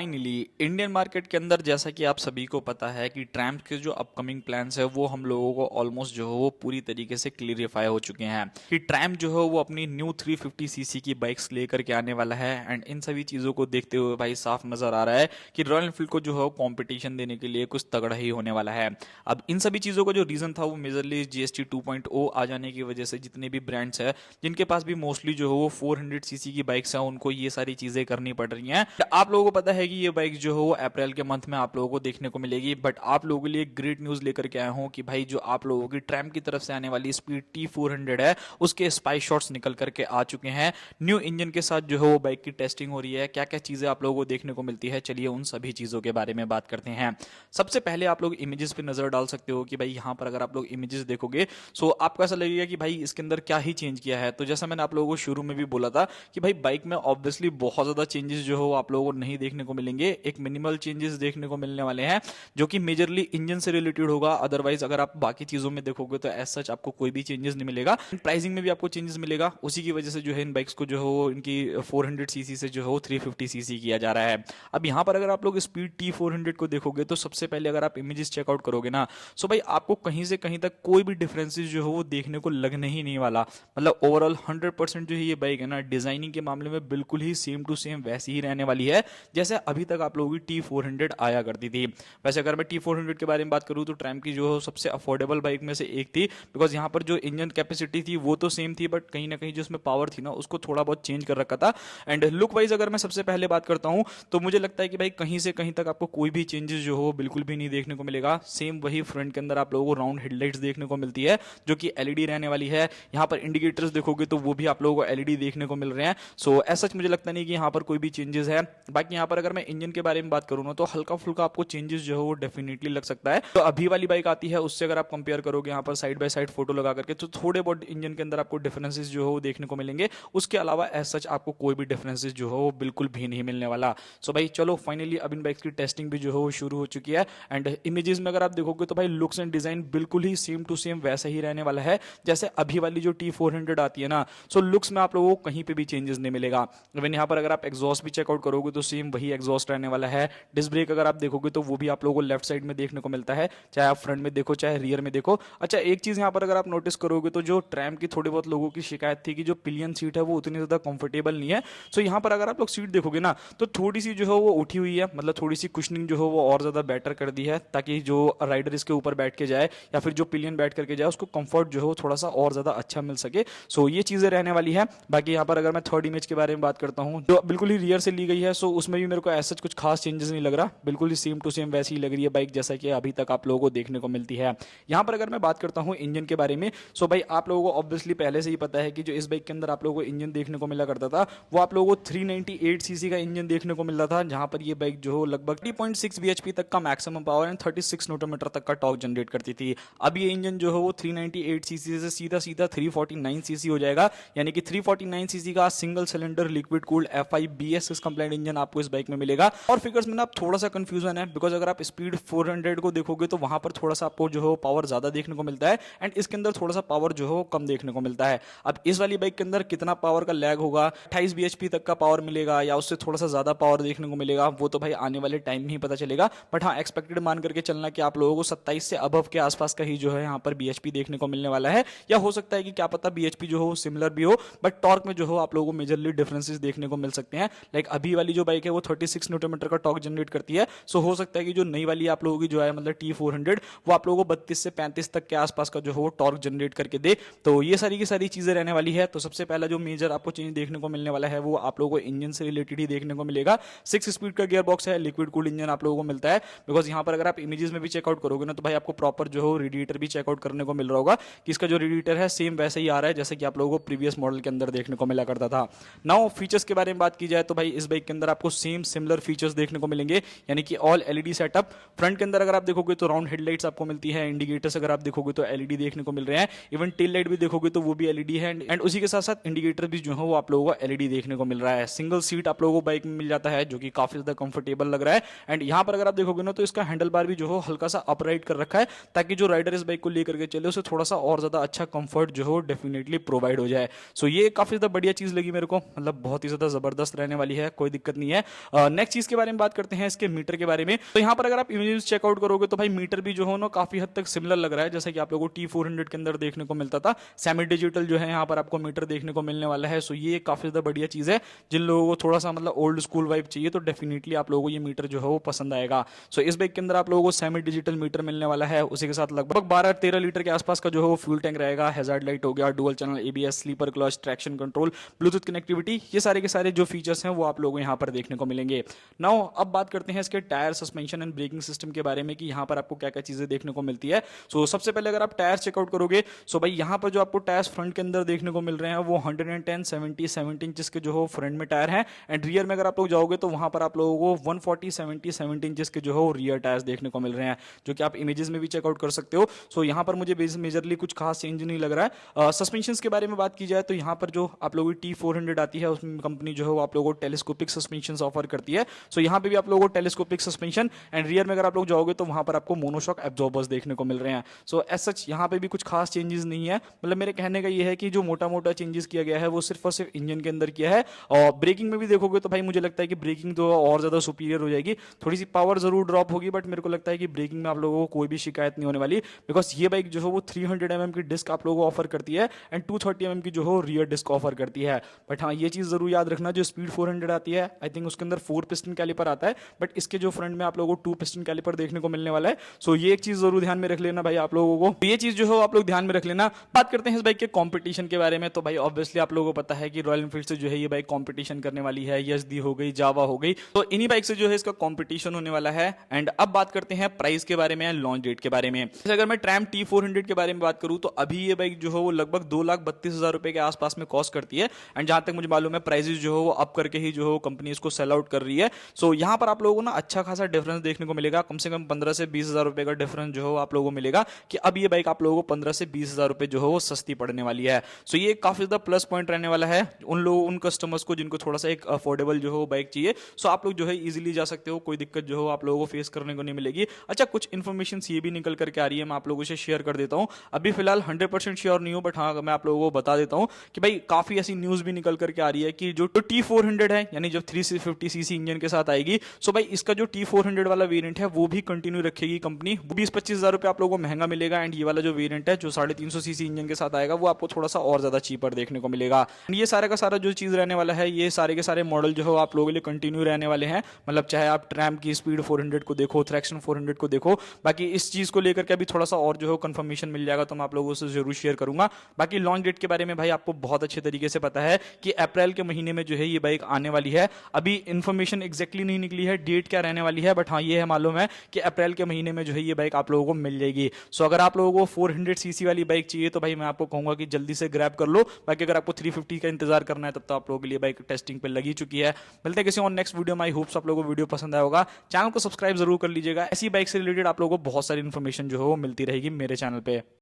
Finally Indian market के अंदर जैसा कि आप सभी को पता है कि ट्रैम्प के जो अपकमिंग प्लान्स है वो हम लोगों को ऑलमोस्ट जो है वो पूरी तरीके से क्लियरिफाई हो चुके हैं कि ट्रैम्प जो है वो अपनी न्यू 350 सीसी की बाइक्स लेकर के आने वाला है। एंड इन सभी चीज़ों को देखते हुए भाई साफ नज़र आ रहा है कि रॉयल एनफील्ड को जो है कॉम्पिटिशन देने के लिए कुछ तगड़ा ही होने वाला है। अब इन सभी चीज़ों का जो रीज़न था वो मेजरली जीएसटी 2.0 आ जाने की वजह से जितने भी ब्रांड्स है जिनके पास भी मोस्टली जो है वो 400 सीसी की बाइक्स हैं उनको ये सारी चीज़ें करनी पड़ रही हैं। आप लोगों को पता है कि ये बाइक जो है वो अप्रैल के मंथ में आप लोगों को देखने को मिलेगी। बट आप लोगों के लिए ग्रेट न्यूज़ लेकर के आया हूँ कि भाई जो आप लोगों की ट्रैम्प की तरफ से आने वाली स्पीड T400 है उसके स्पाई शॉट्स निकल करके आ चुके हैं। न्यू इंजन के साथ जो है वो बाइक की टेस्टिंग हो रही है। क्या क्या चीज़ें आप लोगों को देखने को मिलती है, चलिए उन सभी चीज़ों के बारे में बात करते हैं। सबसे पहले आप लोग इमेजेस पे नज़र डाल सकते हो कि भाई यहाँ पर अगर आप लोग इमेजेस देखोगे सो आपको ऐसा लगेगा कि भाई इसके अंदर क्या ही चेंज किया है। तो जैसा मैंने आप लोगों को शुरू में भी बोला था कि भाई बाइक में ऑब्वियसली बहुत ज़्यादा चेंजेस जो है वो आप लोगों को नहीं देखने को मिलेंगे। एक मिनिमल चेंजेस देखने को मिलने वाले हैं जो कि मेजरली इंजन से रिलेटेड होगा। अदरवाइज अगर आप बाकी चीज़ों में देखोगे तो एज सच आपको कोई भी चेंजेस नहीं मिलेगा। प्राइसिंग में भी आपको चेंजेस मिलेगा। उसी की वजह से जो है इन बाइक्स को जो है वो इनकी 400 सीसी से जो है वो 350 सीसी किया जा रहा है। अब यहाँ पर अगर आप लोग स्पीड T400 को देखोगे तो सबसे पहले अगर आप इमेजेस चेकआउट करोगे ना सो भाई आपको कहीं से कहीं तक कोई भी डिफरेंसेस जो है वो देखने को लगने ही नहीं वाला। मतलब ओवरऑल 100% जो है ये बाइक है ना डिजाइनिंग के मामले में बिल्कुल ही सेम टू सेम वैसी ही रहने वाली है जैसे अभी तक आप लोगों की T400 आया करती थी। वैसे अगर मैं T400 के बारे में बात करूँ तो ट्रैम्प की जो सबसे अफोर्डेबल बाइक में से एक थी। बिकॉज यहाँ पर जो इंजन कैपेसिटी थी वो तो सेम थी बट कहीं ना कहीं जो उसमें पावर थी ना उसको थोड़ा बहुत चेंज कर रखा था। एंड लुक वाइज अगर मैं सबसे पहले बात करता हूँ तो मुझे लगता है कि भाई कहीं से कहीं तक आपको कोई भी चेंजेस जो हो बिल्कुल भी नहीं देखने को मिलेगा। सेम वही फ्रंट के अंदर आप लोगों को राउंड हेडलाइट्स देखने को मिलती है जो कि एलईडी रहने वाली है। यहाँ पर इंडिकेटर्स देखोगे तो वो भी आप लोगों को एलईडी देखने को मिल रहे हैं। सो ऐसा मुझे लगता नहीं कि यहाँ पर कोई भी चेंजेस है। बाकी यहाँ पर अगर मैं इंजन के बारे में बात करूँ ना तो हल्का फुल्का आपको चेंजेस जो है वो डेफिनेटली लग सकता है। तो अभी वाली बाइक आती है उससे अगर आप कंपेयर करोगे यहाँ पर साइड बाय साइड फोटो लगा करके तो थोड़े बहुत इंजन के अंदर आपको डिफरेंसेस जो है वो देखने को मिलेंगे। उसके अलावा एज सच आपको कोई भी डिफरेंसेस जो है वो बिल्कुल भी नहीं मिलने वाला। सो भाई चलो फाइनली अब इन बाइक्स की टेस्टिंग भी जो है वो शुरू हो चुकी है। एंड इमेजेस में अगर आप देखोगे तो भाई लुक्स एंड डिजाइन बिल्कुल ही सेम टू सेम वैसा ही रहने वाला है जैसे अभी वाली जो T400 आती है ना। सो लुक्स में आप लोगों को कहीं पे भी चेंजेस नहीं मिलेगा। इवन यहाँ पर अगर आप एग्जॉस्ट भी चेकआउट करोगे तो सेम वही एग्जॉस्ट रहने वाला है। डिस्क ब्रेक अगर आप देखोगे तो वो भी आप लोगों को लेफ्ट साइड में देखने को मिलता है, चाहे आप फ्रंट में देखो चाहे रियर में देखो। अच्छा एक चीज यहाँ पर अगर आप नोटिस करोगे तो जो ट्रैम्प की थोड़ी बहुत लोगों की शिकायत थी कि जो पिलियन सीट है वो उतनी ज्यादा कंफर्टेबल नहीं है। सो यहाँ पर अगर आप लोग सीट देखोगे ना तो थोड़ी सी जो है वो उठी हुई है, मतलब थोड़ी सी कुशनिंग जो है वो और ज्यादा बेटर कर दी है ताकि जो राइडर इसके ऊपर बैठ के जाए या फिर जो पिलियन बैठ करके जाए उसको कंफर्ट जो है वो थोड़ा सा और ज्यादा अच्छा मिल सके। सो ये चीजें रहने वाली है। बाकी यहाँ पर अगर मैं थर्ड इमेज के बारे में बात करता हूँ जो बिल्कुल ही रियर से ली गई है। सो उसमें भी मेरे को ऐसा कुछ खास चेंजेस नहीं लग रहा, बिल्कुल ही सेम टू सेम वैसी ही लग रही है बाइक जैसा कि अभी तक आप लोगों को देखने को मिलती है। यहाँ पर अगर मैं बात करता हूँ इंजन के बारे में सो भाई आप लोगों को ऑब्वियसली पहले से ही पता है कि जो इस बाइक के अंदर आप लोगों को इंजन देखने को मिला करता था वो आप लोगों को 398 सीसी का इंजन देखने को मिलता था, जहां पर ये बाइक जो लगभग 3.6 bhp तक का maximum power and 36 newton metre तक का टॉर्क जनरेट करती थी। अब ये इंजन जो है वो 398 सीसी से सीधा सीधा 349 सीसी हो जाएगा, यानी कि 349 सीसी का single cylinder liquid cooled FI BS complaint engine आपको इस बाइक में मिलेगा। और फिगर्स में आप थोड़ा सा कंफ्यूजन है बिकॉज अगर आप स्पीड 400 को देखोगे तो वहां पर थोड़ा सा आपको जो है पावर ज्यादा देखने को मिलता है एंड इसके अंदर थोड़ा सा पावर जो है कम देखने को मिलता है। अब इस वाली बाइक के अंदर कितना पावर का लैग होगा, 28 bhp तक का पावर मिलेगा या उससे थोड़ा सा ज्यादा पावर देखने को मिलेगा, वो तो भाई आने वाले टाइम में ही पता चलेगा। बट हाँ एक्सपेक्टेड मान करके चलना कि आप लोगों को 27 से अबव के आसपास का ही जो है यहाँ पर BHP देखने को मिलने वाला है। या हो सकता है कि क्या पता BHP जो हो सिमिलर भी हो बट टॉर्क में जो हो आप लोगों को मेजरली डिफरेंसेस देखने को मिल सकते हैं। लाइक अभी वाली जो बाइक है वो 36 न्यूटन मीटर का टॉर्क जनरेट करती है। सो हो सकता है कि जो नई वाली आप लोगों की जो है मतलब T400 वो आप लोगों को 32 से 35 तक के आसपास का जो हो टॉर्क जनरेट करके दे। तो ये सारी की सारी चीजें रहने वाली है। तो सबसे पहला जो मेजर आपको चेंज देखने को मिलने वाला है वो आप लोगों को इंजन से रिलेटेड ही देखने को मिलेगा। 6 स्पीड का गियर बॉक्स है, लिक्विड कूल्ड इंजन आप लोगों को मिलता है। बिकॉज यहाँ पर अगर आप इमेजेस में भी चेकआउट करोगे ना तो भाई आपको प्रॉपर जो है रेडिएटर भी चेकआउट करने को मिल रहा होगा कि इसका जो रेडिएटर है सेम वैसे ही आ रहा है जैसे कि आप लोगों को प्रीवियस मॉडल के अंदर देखने को मिला करता था। नाउ फीचर्स के बारे में बात की जाए तो भाई इस बाइक के अंदर आपको सेम सिमिलर फीचर्स देखने को मिलेंगे, यानी कि ऑल एलईडी सेटअप। फ्रंट के अंदर अगर आप देखोगे तो राउंड हेडलाइट्स आपको मिलती है, इंडिकेटर्स अगर आप देखोगे तो एलईडी देखने को मिल रहे हैं, इवन टेल लाइट भी देखोगे तो वो भी एलईडी है एंड उसी के साथ साथ इंडिकेटर भी जो है वो आप लोगों को एलईडी देखने को मिल रहा है। सिंगल सीट आप लोगों को बाइक में मिल जाता है जो कि काफी ज्यादा कंफर्टेबल लग रहा है। एंड यहाँ पर अगर आप देखोगे ना तो इसका हैंडल बार भी जो हो हल्का सा अपराइट कर रखा है ताकि जो राइडर इस बाइक को लेकर के चले उसे थोड़ा सा और ज्यादा अच्छा कंफर्ट जो हो डेफिनेटली प्रोवाइड हो जाए। सो ये काफी ज्यादा बढ़िया चीज लगी मेरे को, मतलब बहुत ही ज्यादा जबरदस्त रहने वाली है, कोई दिक्कत नहीं है। नेक्स्ट चीज के बारे में बात करते हैं इसके मीटर के बारे में। तो यहाँ पर अगर आप इमेजेस चेकआउट करोगे तो भाई मीटर भी जो है ना काफी हद तक सिमिलर लग रहा है, जैसा कि आप लोगों को T400 के अंदर देखने को मिलता था। सेमी डिजिटल जो है यहाँ पर आपको मीटर देखने को मिलने वाला है। सो ये काफी ज्यादा बढ़िया चीज है। जिन लोगों को थोड़ा सा मतलब ओल्ड स्कूल वाइब चाहिए तो डेफिनेटली आप लोगों को ये मीटर जो है वो पसंद आएगा। सो इस बाइक के अंदर आप लोगों को सेमी डिजिटल मीटर मिलने वाला है। उसी के साथ लगभग 12-13 लीटर के आसपास का जो है वो फ्यूल टैंक रहेगा। हैजार्ड लाइट हो गया, dual channel ABS, slipper clutch, traction control, Bluetooth connectivity, ये सारे के सारे जो फीचर्स हैं वो आप लोगों को यहाँ पर देखने को मिलेंगे। नाउ अब बात करते हैं इसके tyre, suspension and braking system के बारे में कि यहाँ पर आपको क्या क्या चीजें देखने को मिलती है। सो सबसे पहले अगर आप टायर चेकआउट करोगे सो भाई यहाँ पर जो आपको टायर्स फ्रंट के अंदर देखने को मिल रहे हैं वो 110, 70, 17 इंचेस के जो हो फ्रंट में टायर हैं। एंड रियर में अगर आप लोग जाओगे तो वहां पर आप लोगों को 140, 70, 17 इंचेस के जो हो रियर टायर्स देखने को मिल रहे हैं, जो कि आप इमेजेस में भी चेकआउट कर सकते हो। सो यहाँ पर मुझे मेजरली कुछ खास चेंज नहीं लग रहा है। सस्पेंशन के बारे में बात की जाए तो यहाँ पर जो आप लोगों की T400 आती है उसमें कंपनी जो है वो आप लोगों को टेलीस्कोपिक सस्पेंशन ऑफर करती है। सो यहाँ पे भी आप लोगों को टेलीस्कोपिक सस्पेंशन, एंड रियर में अगर आप लोग जाओगे तो वहां पर आपको मोनोशॉक एब्जॉर्बर्स देखने को मिल रहे हैं। सो एज सच यहाँ पे भी कुछ खास चेंजेस नहीं है। मतलब मेरे कहने का ये है कि जो मोटा मोटा चेंजेस किया गया है वो सिर्फ और सिर्फ इंजन के अंदर किया है। और ब्रेकिंग में भी देखोगे तो भाई मुझे लगता है कि ब्रेकिंग तो और ज्यादा सुपीरियर हो जाएगी। थोड़ी सी पावर जरूर ड्रॉप होगी बट मेरे को लगता है कि ब्रेकिंग में आप लोगों को कोई भी शिकायत नहीं होने वाली, बिकॉज ये बाइक जो है वो 300 mm की डिस्क आप लोगों को ऑफर करती है एंड 230 mm की जो हो रियर डिस्क ऑफर करती है। बट हाँ ये चीज जरूर याद रखना, जो स्पीड 400 आती है आई थिंक उसके अंदर 4 पिस्टन कैलिपर आता है, बट इसके जो फ्रंट में आप लोगों को 2 पिस्टन कैलिपर देखने को मिलने वाला है। सो ये एक चीज जरूर ध्यान में रख लेना भाई आप लोगों को, ये चीज जो है आप लोग ध्यान में रख लेना। बात करते हैं इस बाइक के कंपटीशन के बारे में। तो भाई ऑब्वियसली आप लोगों को पता है कि रॉयल एनफील्ड से जो है ये बाइक कंपटीशन करने वाली है। यजदी हो गई, जावा हो गई, तो इन्हीं बाइक से जो है इसका कंपटीशन होने वाला है। एंड अब बात करते हैं प्राइस के बारे में, लॉन्च डेट के बारे में। अगर मैं ट्रैम T400 के बारे में बात करूं तो अभी ये बाइक जो है वो लगभग 2,32,000 रुपए के आसपास में कॉस्ट करती है। एंड जहां तक मुझे मालूम है प्राइसेस जो है वो अप करके ही जो है कंपनी इसको सेल आउट कर रही है। सो यहाँ पर आप लोगों को ना अच्छा खासा डिफरेंस देखने को मिलेगा, कम से कम 15 से 20,000 रुपए का डिफरेंस जो है आप लोगों को मिलेगा कि अब ये बाइक आप लोगों को 15 से 20,000 रुपए जो है वो सस्ती पड़ने वाली है। सो ये काफी ज्यादा प्लस पॉइंट रहने वाला है उन कस्टमर्स को जिनको थोड़ा सा एक अफोर्डेबल जो है बाइक चाहिए। सो आप लोग जो है इजीली जा सकते हो, कोई दिक्कत जो है आप लोगों को फेस करने को नहीं मिलेगी। अच्छा कुछ इन्फॉर्मेशन ये भी निकल करके आ रही है, मैं आप लोगों से शेयर कर देता हूं। अभी फिलहाल 100% श्योर नहीं हूं बट हाँ मैं आप लोगों को बता देता हूं कि भाई काफी ऐसी न्यूज भी निकल करके आ रही है कि जो T400 है यानी जो 350cc इंजन के साथ आएगी, सो भाई इसका जो T400 वाला वेरिएंट है वो भी कंटिन्यू रखेगी कंपनी। 20-25,000 रुपए आप लोगों को महंगा मिलेगा। एंड ये वाला जो वेरिएंट है जो 350cc इंजन के साथ आएगा वो आपको थोड़ा सा और ज्यादा चीपर देखने को मिलेगा। ये सारा का सारा जो चीज रहने वाला है, ये सारे के सारे मॉडल जो है आप लोगों के लिए कंटिन्यू रहने वाले हैं। मतलब चाहे आप ट्रैम की स्पीड 400 को देखो, ट्रैक्शन 400 को देखो, बाकी इस चीज को लेकर के अभी थोड़ा सा और जो है कंफर्मेशन मिल जाएगा तो मैं आप लोगों से जरूर शेयर करूंगा। बाकी लॉन्च डेट के बारे में भाई आपको बहुत अच्छे तरीके से पता है कि अप्रैल के महीने में जो है ये बाइक आने वाली है। अभी इंफॉर्मेशन एग्जैक्टली नहीं निकली है डेट क्या रहने वाली है, बट हाँ ये है मालूम है कि अप्रैल के महीने में जो है ये बाइक आप लोगों को मिल जाएगी। सो अगर आप लोगों को 400cc वाली बाइक चाहिए तो भाई मैं आपको कहूंगा कि जल्दी से ग्रैब कर लो। बाकी अगर आपको 350 का इंतजार करना है तब तो आप लोगों के लिए बाइक टेस्टिंग पे लगी चुकी है। मिलते हैं किसी और नेक्स्ट वीडियो में। आई होप्स आप लोगों को वीडियो पसंद आया होगा। चैनल को सब्सक्राइब जरूर कर लीजिएगा, ऐसी बाइक से रिलेटेड आप लोगों को बहुत सारी इन्फॉर्मेशन जो है वो मिलती रहेगी मेरे चैनल पे।